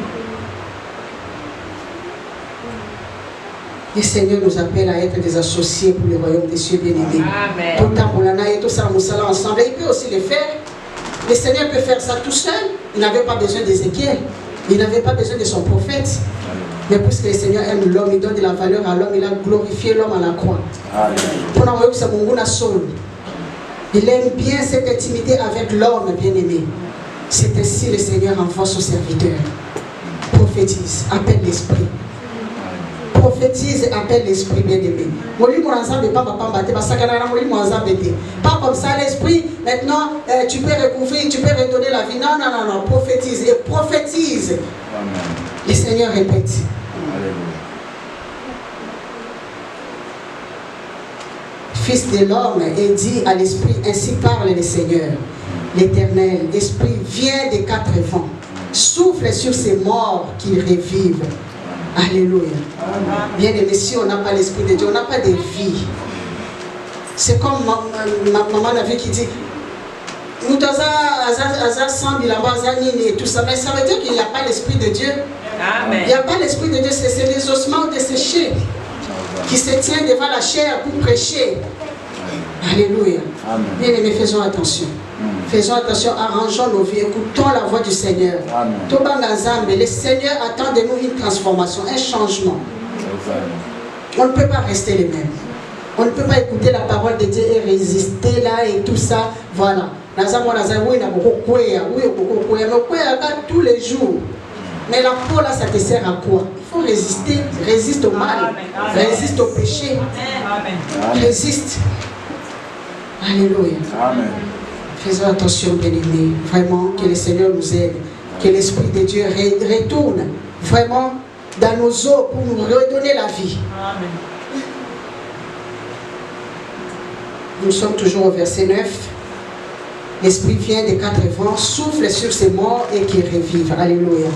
Le Seigneur nous appelle à être des associés pour le royaume des cieux, bien-aimés. Tout le temps, on a et tout ça, nous allons ensemble. Il peut aussi le faire. Le Seigneur peut faire ça tout seul. Il n'avait pas besoin d'Ézéchiel. Il n'avait pas besoin de son prophète. Mais puisque le Seigneur aime l'homme, il donne de la valeur à l'homme, il a glorifié l'homme à la croix. Il aime bien cette intimité avec l'homme, bien-aimé. C'est ainsi le Seigneur envoie son serviteur. Prophétise, appelle l'esprit. Prophétise, appelle l'esprit, bien-aimé. Pas comme ça, l'esprit, maintenant, tu peux recouvrir, tu peux redonner la vie. Non, prophétise. Et prophétise. Amen. Le Seigneur répète. Fils de l'homme, et dit à l'esprit, ainsi parle le Seigneur, l'Éternel, l'Esprit vient des quatre vents, souffle sur ces morts qu'ils revivent. Alléluia. Bien aimé, si on n'a pas l'Esprit de Dieu, on n'a pas de vie. C'est comme ma maman avait qui dit, nous avons et tout ça, mais ça veut dire qu'il n'y a pas l'Esprit de Dieu. Amen. Il n'y a pas l'Esprit de Dieu, c'est les ossements desséchés qui se tiennent devant la chair pour prêcher. Alléluia. Bien aimé, faisons attention. Faisons attention, arrangeons nos vies, écoutons la voix du Seigneur. Le Seigneur attend de nous une transformation, un changement. On ne peut pas rester les mêmes. On ne peut pas écouter la parole de Dieu et résister là et tout ça. Voilà. Tous les jours. Mais la peau là, ça te sert à quoi? Il faut résister. Résiste au mal. Résiste au péché. Résiste. Alléluia. Amen. Faisons attention, bien-aimés. Vraiment, que le Seigneur nous aide. Que l'Esprit de Dieu retourne vraiment dans nos eaux pour nous redonner la vie. Amen. Nous sommes toujours au verset 9. L'Esprit vient des quatre vents, souffle sur ces morts et qui revivent. Alléluia.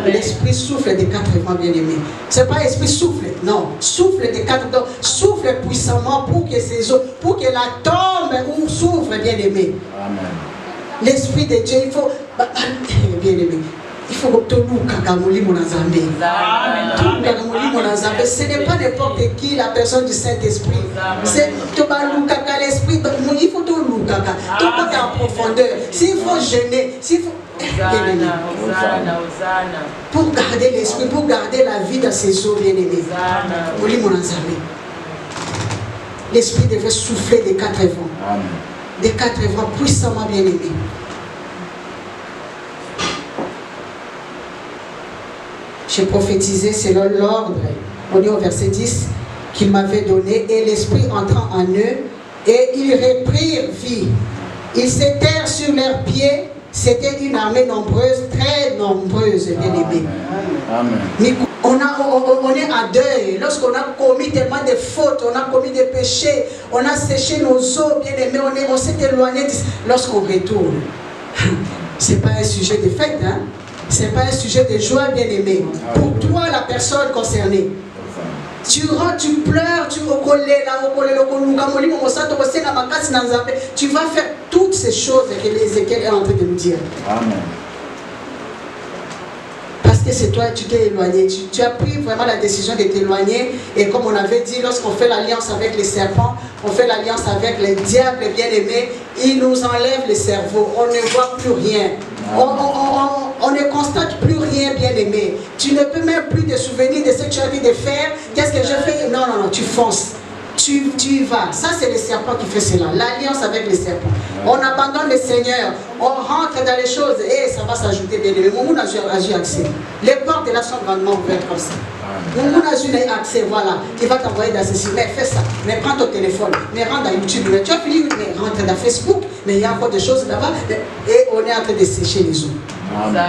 L'Esprit souffle des quatre vents, bien-aimés. Ce n'est pas l'Esprit souffle, non. Souffle des quatre vents, souffle puissamment pour que ces eaux, pour que la tombe ou souffle, bien-aimé. L'Esprit de Dieu, il faut, bien-aimé, il faut que tout le monde ce n'est pas n'importe qui la personne du Saint-Esprit. C'est l'Esprit. Il faut tout le monde en profondeur. S'il faut jeûner, s'il faut. Pour garder l'esprit, pour garder la vie dans ses eaux, bien-aimés. L'Esprit devait souffler des quatre vents. Des quatre vents puissamment, bien-aimés. J'ai prophétisé selon l'ordre, on est au verset 10, qu'il m'avait donné, et l'Esprit entrant en eux, et ils reprirent vie. Ils s'étèrent sur leurs pieds, c'était une armée nombreuse, très nombreuse, bien-aimés. Mais on est à deuil, lorsqu'on a commis tellement de fautes, on a commis des péchés, on a séché nos eaux, bien-aimés, on s'est éloigné, lorsqu'on retourne. Ce n'est pas un sujet de fête, hein? Ce n'est pas un sujet de joie, bien-aimé. Pour toi, la personne concernée. Tu rentres, tu pleures, tu vas faire toutes ces choses que Ézéchiel est en train de nous dire. Amen. Parce que c'est toi, tu t'es éloigné. Tu as pris vraiment la décision de t'éloigner. Et comme on avait dit, lorsqu'on fait l'alliance avec les serpents, on fait l'alliance avec les diables bien-aimés, ils nous enlèvent le cerveau. On ne voit plus rien. On ne constate plus rien, bien-aimé. Tu ne peux même plus te souvenir de ce que tu as envie de faire. Qu'est-ce que je fais? Non, non, non, tu fonces. Tu y vas. Ça, c'est le serpent qui fait cela. L'alliance avec les serpents. On abandonne le Seigneur. On rentre dans les choses et ça va s'ajouter, bien-aimé. Mon a accès. Les portes là sont grandement ouvertes comme ça. Mon a accès, voilà. Il va t'envoyer dans ceci. Mais fais ça. Mais prends ton téléphone. Mais rentre dans YouTube. Mais tu as fini, mais rentre dans Facebook. Mais il y a encore des choses là-bas. Et on est en train de sécher les eaux. Amen.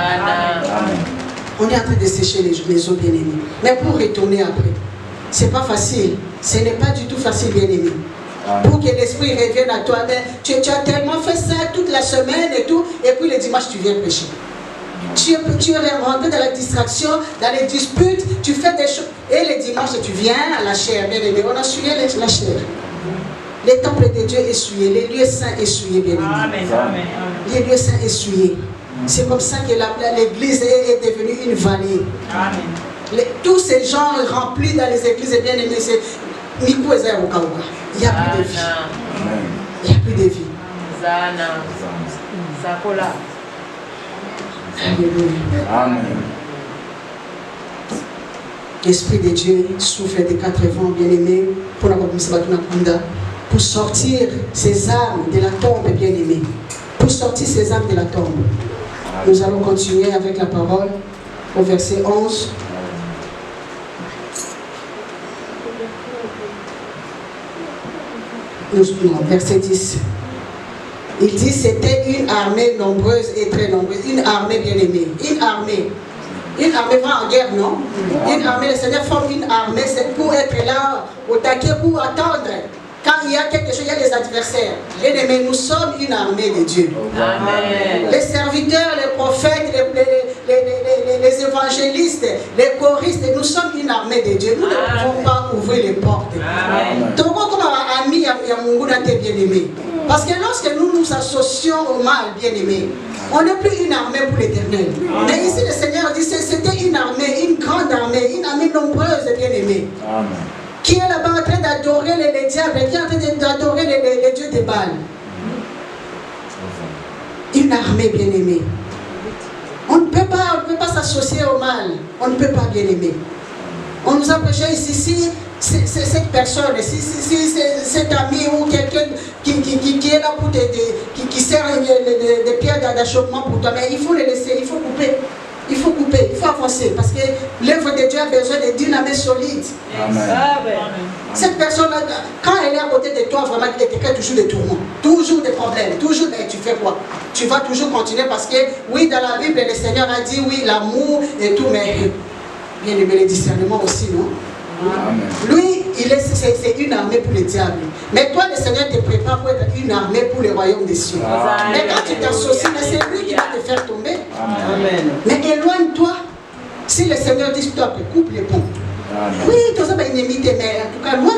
On est en train de sécher les eaux, bien-aimés. Mais pour retourner après, c'est pas facile. Ce n'est pas du tout facile, bien-aimé. Pour que l'esprit revienne à toi. Mais tu as tellement fait ça toute la semaine et tout. Et puis le dimanche, tu viens prêcher. Tu es rentré dans la distraction, dans les disputes. Tu fais des choses. Et le dimanche, tu viens à la chair, bien-aimé. On a essuyé la chair. Les temples de Dieu essuyés, les lieux saints essuyés, bien-aimés. Les lieux saints essuyés. C'est comme ça que l'église est devenue une vallée. Tous ces gens remplis dans les églises, bien aimés, c'est il n'y a plus de vie. Il n'y a plus de vie. Amen. L'Esprit de Dieu souffle des quatre vents, bien aimés, pour sortir ces âmes de la tombe, bien aimés. Pour sortir ces âmes de la tombe. Nous allons continuer avec la parole au verset 11. Verset 10. Il dit c'était une armée nombreuse et très nombreuse. Une armée bien aimée. Une armée. Une armée va en guerre, non? Une armée, le Seigneur forme une armée, c'est pour être là, au taquet, pour attendre. Quand il y a quelque chose, il y a les adversaires. Bien aimés, nous sommes une armée de Dieu. Amen. Les serviteurs, les prophètes, les évangélistes, les choristes, nous sommes une armée de Dieu. Nous ne pouvons pas ouvrir les portes. Donc, comme ami, bien aimé. Parce que lorsque nous nous associons au mal, bien aimé, on n'est plus une armée pour l'éternel. Mais ici, le Seigneur dit c'était une armée, une grande armée, une armée nombreuse, bien aimé. Amen. Qui est là-bas en train d'adorer les diables, qui est en train d'adorer les dieux des Baals. Une armée bien-aimée. On ne peut pas s'associer au mal. On ne peut pas bien-aimer. On nous a prêché ici, si cette personne, si cet ami ou quelqu'un qui est là pour qui sert des pierres d'achoppement pour toi, mais il faut le laisser, il faut couper. Il faut couper, il faut avancer parce que l'œuvre de Dieu a besoin de dynamite solide. Amen. Cette personne-là, quand elle est à côté de toi, vraiment, elle te crée toujours des tourments, toujours des problèmes, toujours, mais tu fais quoi? Tu vas toujours continuer parce que, oui, dans la Bible, le Seigneur a dit, oui, l'amour et tout, mais bien aimé, le discernement aussi, non? Amen. Lui, c'est une armée pour le diable. Mais toi, le Seigneur te prépare pour être une armée pour le royaume des cieux. Mais quand tu t'associes, c'est lui qui va te faire tomber. Amen. Mais éloigne-toi. Si le Seigneur dit stop, coupe les ponts. Oui, tout ça va une inimité, mais en tout cas, moi,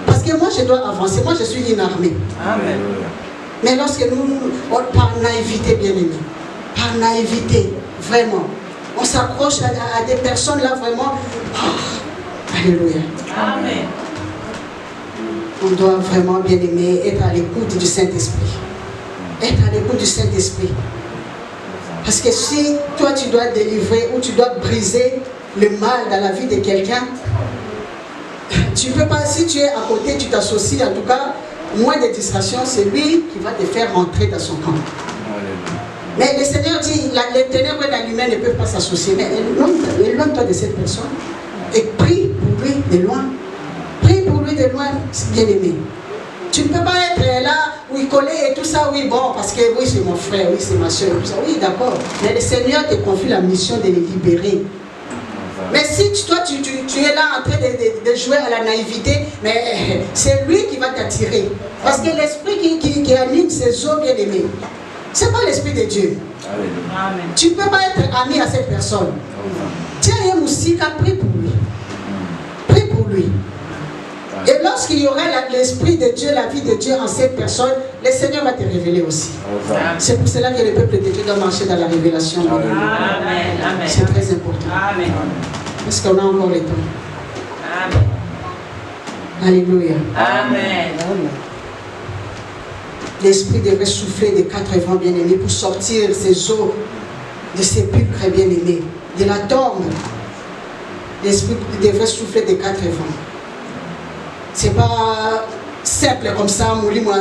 parce que moi, je dois avancer. Moi, je suis une armée. Amen. Mais lorsque nous, par naïveté, bien aimé, par naïveté, vraiment, on s'accroche à des personnes là, vraiment. Oh, alléluia. Amen. On doit vraiment, bien aimé, être à l'écoute du Saint-Esprit. Être à l'écoute du Saint-Esprit. Parce que si toi, tu dois délivrer ou tu dois briser le mal dans la vie de quelqu'un, tu ne peux pas, si tu es à côté, tu t'associes, en tout cas, moins de distraction, c'est lui qui va te faire rentrer dans son camp. Mais le Seigneur dit, les ténèbres et la lumière ne peuvent pas s'associer. Mais éloigne-toi de cette personne et prie pour lui de loin. Prie pour lui de loin, bien aimé. Tu ne peux pas être là, oui, collé et tout ça, oui, bon, parce que oui, c'est mon frère, oui, c'est ma soeur, tout ça. Oui, d'accord. Mais le Seigneur te confie la mission de les libérer. Mais si toi, tu es là en train de jouer à la naïveté, mais c'est lui qui va t'attirer. Parce que l'esprit qui anime ses eaux, bien aimés, ce n'est pas l'esprit de Dieu. Amen. Tu ne peux pas être ami à cette personne. Tiens, un moustique, prie pour lui. Prie pour lui. Et lorsqu'il y aura l'esprit de Dieu, la vie de Dieu en cette personne, le Seigneur va te révéler aussi. C'est pour cela que le peuple de Dieu doit marcher dans la révélation. Amen. C'est très important. Amen. Parce qu'on a encore le temps. Amen. Alléluia. Amen. L'esprit devrait souffler des quatre vents, bien-aimés, pour sortir ces eaux de sépulcre, bien-aimés, de la tombe. L'esprit devrait souffler des quatre vents. C'est pas simple comme ça, non, bien, il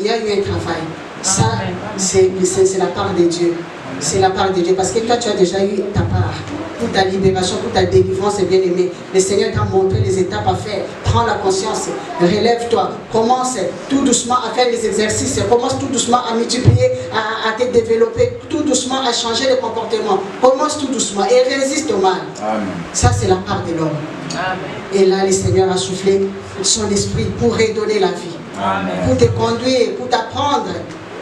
y a eu un travail. Ça, c'est la part de Dieu. C'est la part de Dieu. Parce que toi, tu as déjà eu ta part. Pour ta libération, pour ta délivrance, bien aimé. Le Seigneur t'a montré les étapes à faire. Prends la conscience. Relève-toi. Commence tout doucement à faire les exercices. Commence tout doucement à multiplier, à te développer. Tout doucement à changer de comportement. Commence tout doucement et résiste au mal. Amen. Ça, c'est la part de l'homme. Et là, le Seigneur a soufflé son esprit pour redonner la vie. Amen. Pour te conduire, pour t'apprendre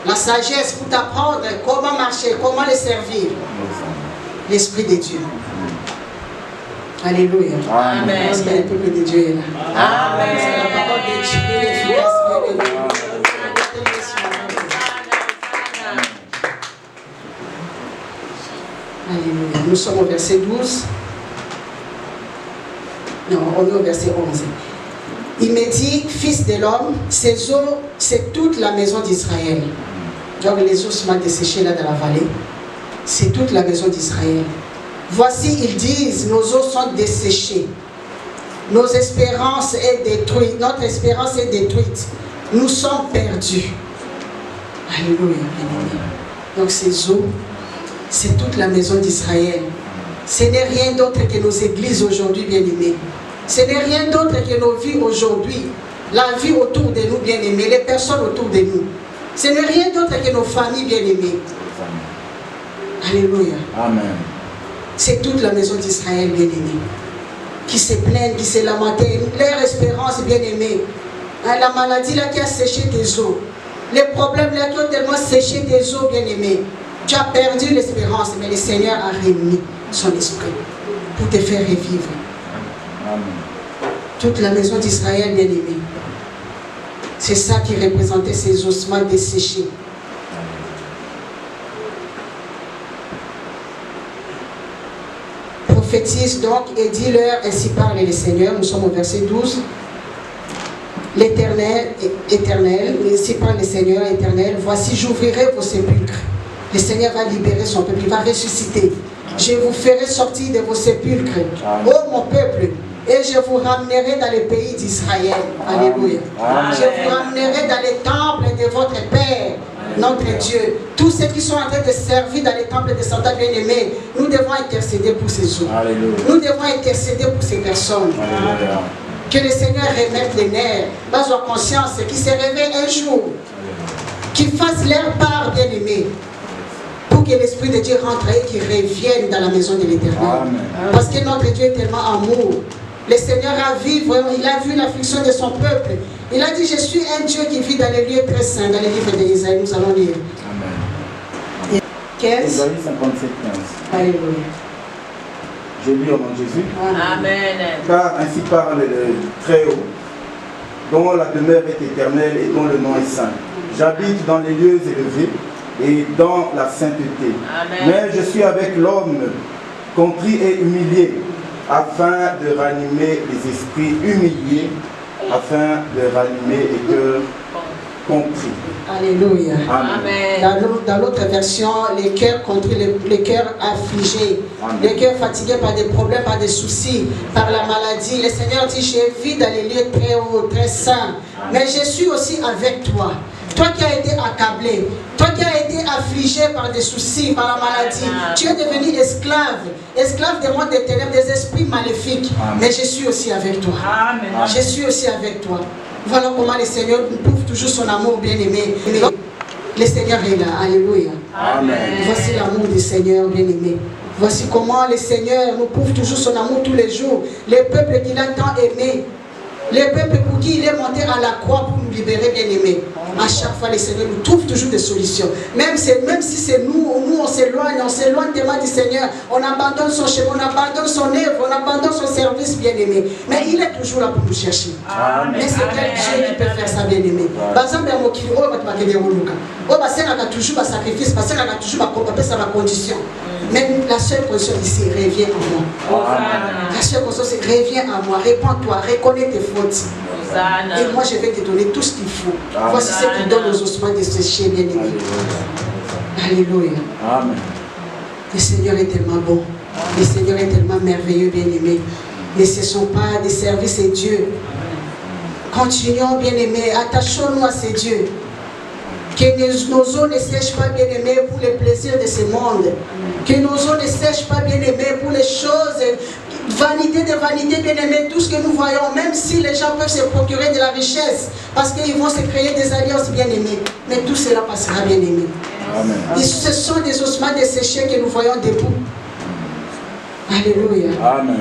la sagesse, pour t'apprendre comment marcher, comment le servir. L'Esprit de Dieu. Alléluia. Amen. Parce que le peuple de Dieu est là. Amen. C'est la parole de Dieu efficace. Alléluia. Nous sommes au verset 12. Non, on est au verset 11. Il me dit, fils de l'homme, ces eaux, c'est toute la maison d'Israël. Donc les eaux sont desséchées là dans la vallée. C'est toute la maison d'Israël. Voici, ils disent, nos eaux sont desséchées. Nos espérances est détruite. Notre espérance est détruite. Nous sommes perdus. Alléluia. Donc ces eaux, c'est toute la maison d'Israël. Ce n'est rien d'autre que nos églises aujourd'hui, bien-aimés. Ce n'est rien d'autre que nos vies aujourd'hui. La vie autour de nous, bien-aimés. Les personnes autour de nous. Ce n'est rien d'autre que nos familles, bien-aimées. Alléluia. Amen. C'est toute la maison d'Israël, bien-aimée, qui se plaignent, qui se lamentent. Leur espérance, bien-aimée. La maladie là qui a séché tes os. Les problèmes là qui ont tellement séché tes os, bien-aimés. Tu as perdu l'espérance, mais le Seigneur a remis son esprit pour te faire revivre. Amen. Toute la maison d'Israël, bien-aimée. C'est ça qui représentait ces ossements desséchés. Prophétise donc et dis-leur, ainsi parle le Seigneur. Nous sommes au verset 12. L'Éternel, ainsi parle le Seigneur éternel, voici j'ouvrirai vos sépulcres. Le Seigneur va libérer son peuple, il va ressusciter. Je vous ferai sortir de vos sépulcres, ô mon peuple, et je vous ramènerai dans le pays d'Israël. Alléluia. Je vous ramènerai dans les temples de votre Père, notre Dieu. Tous ceux qui sont en train de servir dans les temples de Satan bien-aimé, nous devons intercéder pour ces eaux. Nous devons intercéder pour ces personnes. Alléluia. Que le Seigneur remette les nerfs, dans leur conscience, qu'ils se réveillent un jour, qu'ils fassent leur part bien-aimé, pour que l'Esprit de Dieu rentre et qu'il revienne dans la maison de l'Éternel. Parce que notre Dieu est tellement amour. Le Seigneur a vu, vraiment, il a vu l'affliction de son peuple. Il a dit, je suis un Dieu qui vit dans les lieux très saints. Dans les livres d'Ésaïe, nous allons lire. Amen. 15. Ésaïe 57, 15. Alléluia. Je lis au nom de Jésus. Amen. Car ainsi parle le Très-Haut, dont la demeure est éternelle et dont le nom est saint. J'habite dans les lieux élevés et dans la sainteté. Amen. Mais je suis avec l'homme contrit et humilié, afin de ranimer les esprits humiliés, afin de ranimer les cœurs contrit. Alléluia. Amen. Dans l'autre version, les cœurs contrits, les cœurs affligés, Amen. les cœurs fatigués par des problèmes, par des soucis, par la maladie. Le Seigneur dit, je vis dans les lieux très hauts, très saints, mais je suis aussi avec toi. Toi qui as été accablé, toi qui as été affligé par des soucis, par la maladie, tu es devenu esclave des mondes des ténèbres, des esprits maléfiques. Amen. Mais je suis aussi avec toi. Amen. Je suis aussi avec toi. Voilà comment le Seigneur nous prouve toujours son amour bien-aimé. Le Seigneur est là. Alléluia. Amen. Voici l'amour du Seigneur bien-aimé. Voici comment le Seigneur nous prouve toujours son amour tous les jours. Les peuples qu'il a tant aimés. Les peuples pour qui il est monté à la croix pour nous libérer, bien-aimés. À chaque fois, le Seigneur nous trouve toujours des solutions. Même si c'est nous on s'éloigne tellement du Seigneur. On abandonne son chemin, on abandonne son œuvre, on abandonne son service, bien-aimé. Mais il est toujours là pour nous chercher. Amen. Mais c'est quel Dieu qui peut faire ça, bien-aimé. Par exemple, il y a un qui toujours un sacrifice, parce qu'il a toujours sa condition. Mais la seule condition ici, reviens à moi. La seule condition, c'est reviens à moi, répands-toi, reconnais tes fautes. Et moi, je vais te donner tout ce qu'il faut. Voici ce qui donne aux ossements de sécher, bien-aimé. Alléluia. Amen. Le Seigneur est tellement bon. Le Seigneur est tellement merveilleux, bien-aimé. Ne cessons pas de servir ces dieux. Continuons, bien-aimés. Attachons-nous à ces dieux. Que nos eaux ne sèchent pas, bien-aimés, pour les plaisirs de ce monde. Que nos eaux ne sèchent pas, bien-aimés, pour les choses, vanité de vanité, bien-aimés, tout ce que nous voyons, même si les gens peuvent se procurer de la richesse, parce qu'ils vont se créer des alliances, bien-aimés. Mais tout cela passera, bien-aimés. Et ce sont des ossements desséchés que nous voyons debout. Alléluia. Amen.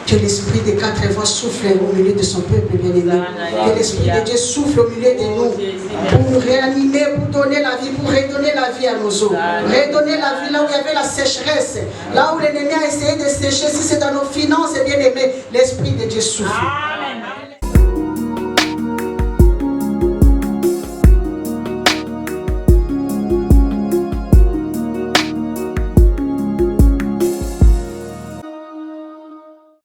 Que l'Esprit des quatre vents souffle au milieu de son peuple bien-aimé. Que l'Esprit de Dieu souffle au milieu de nous pour nous réanimer, pour donner la vie, pour redonner la vie à nos eaux. Redonner la vie là où il y avait la sécheresse, là où l'ennemi a essayé de sécher, si c'est dans nos finances, bien-aimé, l'Esprit de Dieu souffle.